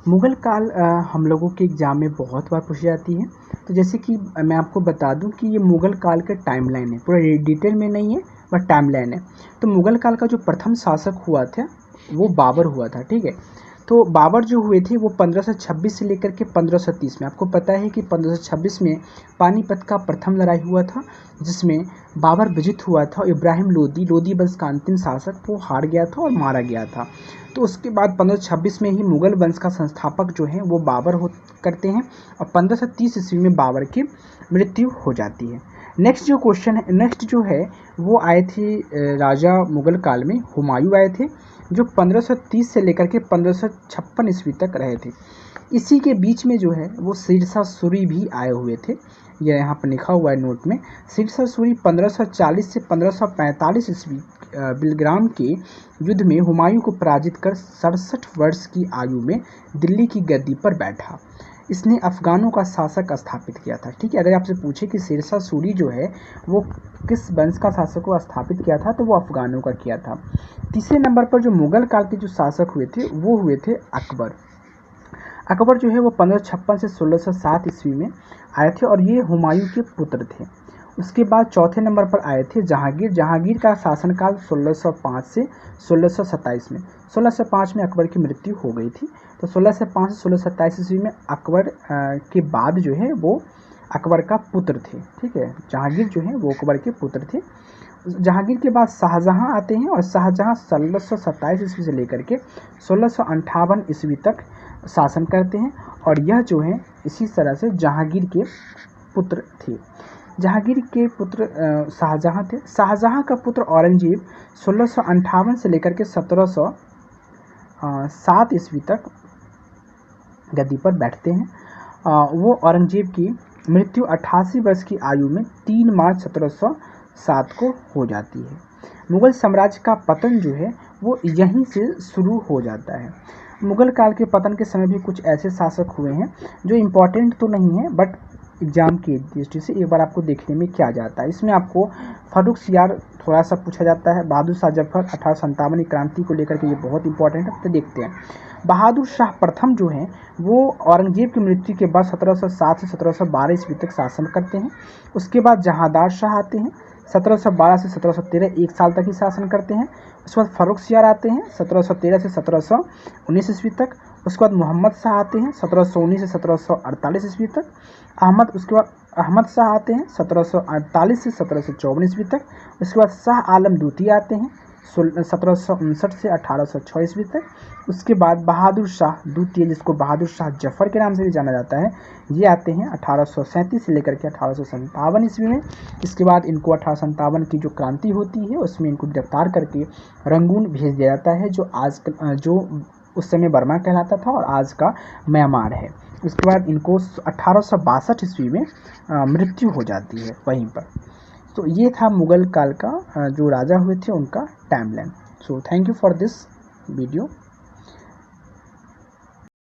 मुग़ल काल हम लोगों के एग्ज़ाम में बहुत बार पूछी जाती है। तो जैसे कि मैं आपको बता दूं कि ये मुग़ल काल का टाइमलाइन है, पूरा डिटेल में नहीं है बट टाइमलाइन है। तो मुग़ल काल का जो प्रथम शासक हुआ था वो बाबर हुआ था, ठीक है। तो बाबर जो हुए थे वो 1526 से लेकर के 1530 में, आपको पता है कि 1526 में पानीपत का प्रथम लड़ाई हुआ था, जिसमें बाबर विजित हुआ था और इब्राहिम लोदी वंश का अंतिम शासक वो हार गया था और मारा गया था। तो उसके बाद 1526 में ही मुग़ल वंश का संस्थापक जो है वो बाबर हो करते हैं और 1530 ईस्वी में बाबर की मृत्यु हो जाती है। नेक्स्ट जो है वो आए थे राजा मुग़ल काल में हुमायूं आए थे, जो 1530 से लेकर के 1556 ईस्वी तक रहे थे। इसी के बीच में जो है वो सिरसा सूरी भी आए हुए थे। यह यहाँ पर लिखा हुआ है नोट में। सिरसा सूरी 1540 से 1545 ईस्वी बिलग्राम के युद्ध में हुमायूं को पराजित कर 67 वर्ष की आयु में दिल्ली की गद्दी पर बैठा। इसने अफ़गानों का शासक स्थापित किया था, ठीक है। अगर आपसे पूछे कि सिरसा सूरी जो है वो किस वंश का शासक को स्थापित किया था, तो वो अफ़गानों का किया था। तीसरे नंबर पर जो मुग़ल काल के जो शासक हुए थे वो हुए थे अकबर। अकबर जो है वो 1556 से 1607 ईस्वी में आए थे और ये हुमायूं के पुत्र थे। उसके बाद चौथे नंबर पर आए थे जहांगीर। जहांगीर का शासनकाल 1605 से 1627 में। 1605 में अकबर की मृत्यु हो गई थी। तो 1605 से 1627 ईस्वी में अकबर के बाद जो है वो अकबर का पुत्र थे, ठीक है। जहांगीर जो है वो अकबर के पुत्र थे। जहांगीर के बाद शाहजहां आते हैं और शाहजहां 1627 ईस्वी से लेकर के 1658 ईस्वी तक शासन करते हैं और यह जो है इसी तरह से जहांगीर के पुत्र थे। जहांगीर के पुत्र शाहजहां थे। शाहजहां का पुत्र औरंगजेब 1658 से लेकर के 1707 ईस्वी तक गद्दी पर बैठते हैं। वो औरंगजेब की मृत्यु 88 वर्ष की आयु में 3 मार्च 1707 को हो जाती है। मुग़ल साम्राज्य का पतन जो है वो यहीं से शुरू हो जाता है। मुग़ल काल के पतन के समय भी कुछ ऐसे शासक हुए हैं जो इम्पोर्टेंट तो नहीं है बट एग्जाम की दृष्टि से एक बार आपको देखने में क्या जाता है। इसमें आपको फर्रुखसियार थोड़ा सा पूछा जाता है। बहादुर शाह जफर 1857 की क्रांति को लेकर के ये बहुत इंपॉर्टेंट है, तो देखते हैं। बहादुर शाह प्रथम जो हैं वो औरंगजेब की मृत्यु के बाद 1707 से 1712 ईस्वी तक शासन करते हैं। उसके बाद जहांदार शाह आते हैं 1712 से 1713, 1 साल तक ही शासन करते हैं। उसके बाद फर्रुखसियार आते हैं 1713 से 1719 ईस्वी तक। उसके बाद मोहम्मद शाह आते हैं 1719 से 1748 ईस्वी तक। उसके बाद अहमद शाह आते हैं 1748 से 1754 ईस्वी तक। उसके बाद शाह आलम द्वितीय आते हैं 1759 से 1806 ईस्वी तक। उसके बाद बहादुर शाह द्वितीय, जिसको बहादुर शाह जफर के नाम से भी जाना जाता है, ये आते हैं 1837 से लेकर के 1857 ईस्वी में। इसके बाद इनको 1857 की जो क्रांति होती है उसमें इनको गिरफ्तार करके रंगून भेज दिया जाता है, जो उस समय बर्मा कहलाता था और आज का म्यांमार है। उसके बाद इनको 1862 ईस्वी में मृत्यु हो जाती है वहीं पर। तो ये था मुग़ल काल का जो राजा हुए थे उनका timeline. So thank you for this video.